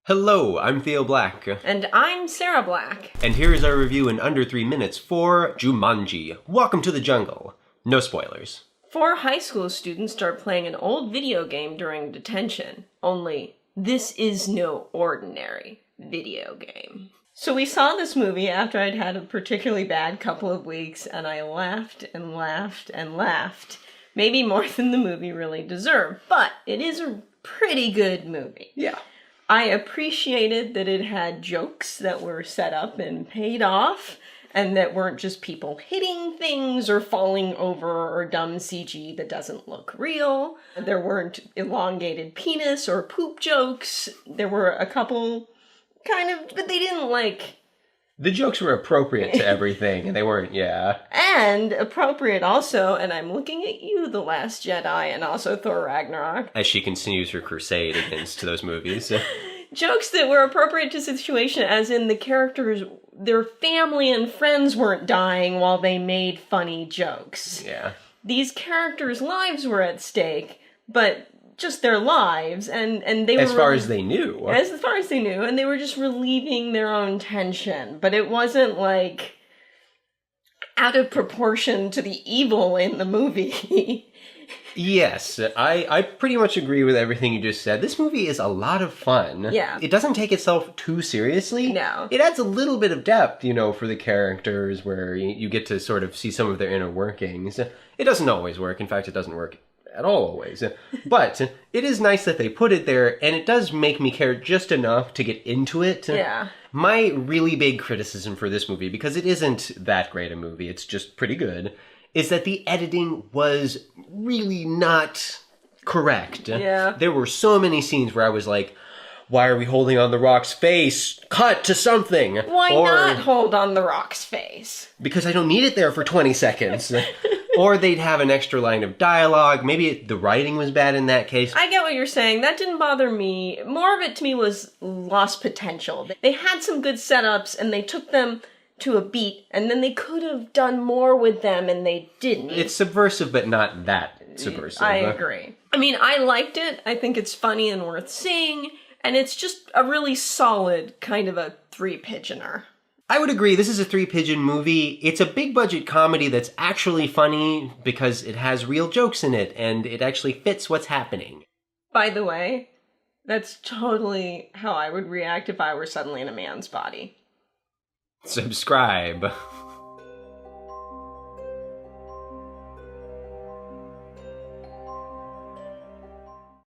Hello, I'm Theo Black. And I'm Sarah Black. And here's our review in under 3 minutes for Jumanji. Welcome to the jungle. No spoilers. 4 high school students start playing an old video game during detention. Only, this is no ordinary video game. So we saw this movie after I'd had a particularly bad couple of weeks, and I laughed and laughed and laughed. Maybe more than the movie really deserved, but it is a pretty good movie. Yeah. I appreciated that it had jokes that were set up and paid off, and that weren't just people hitting things or falling over or dumb CG that doesn't look real. There weren't elongated penis or poop jokes. There were a couple but they didn't The jokes were appropriate to everything, and they weren't, yeah. And appropriate also, and I'm looking at you, The Last Jedi, and also Thor Ragnarok. As she continues her crusade against those movies. Jokes that were appropriate to the situation, as in the characters, their family and friends weren't dying while they made funny jokes. Yeah. These characters' lives were at stake, but just their lives, and they were... As far as they knew. As far as they knew, and they were just relieving their own tension. But it wasn't, out of proportion to the evil in the movie. Yes, I pretty much agree with everything you just said. This movie is a lot of fun. Yeah. It doesn't take itself too seriously. No. It adds a little bit of depth, for the characters, where you get to sort of see some of their inner workings. It doesn't always work. In fact, it doesn't work at all always. But it is nice that they put it there, and it does make me care just enough to get into it. Yeah. My really big criticism for this movie, because it isn't that great a movie, it's just pretty good, is that the editing was really not correct. Yeah. There were so many scenes where I was like, why are we holding on the Rock's face? Cut to something! Why not hold on the Rock's face? Because I don't need it there for 20 seconds. Or they'd have an extra line of dialogue. Maybe the writing was bad in that case. I get what you're saying. That didn't bother me. More of it to me was lost potential. They had some good setups, and they took them to a beat, and then they could have done more with them, and they didn't. It's subversive, but not that subversive. I agree. I mean, I liked it. I think it's funny and worth seeing, and it's just a really solid kind of a 3-pigeoner. I would agree. This is a 3-pigeon movie. It's a big-budget comedy that's actually funny because it has real jokes in it, and it actually fits what's happening. By the way, that's totally how I would react if I were suddenly in a man's body. Subscribe.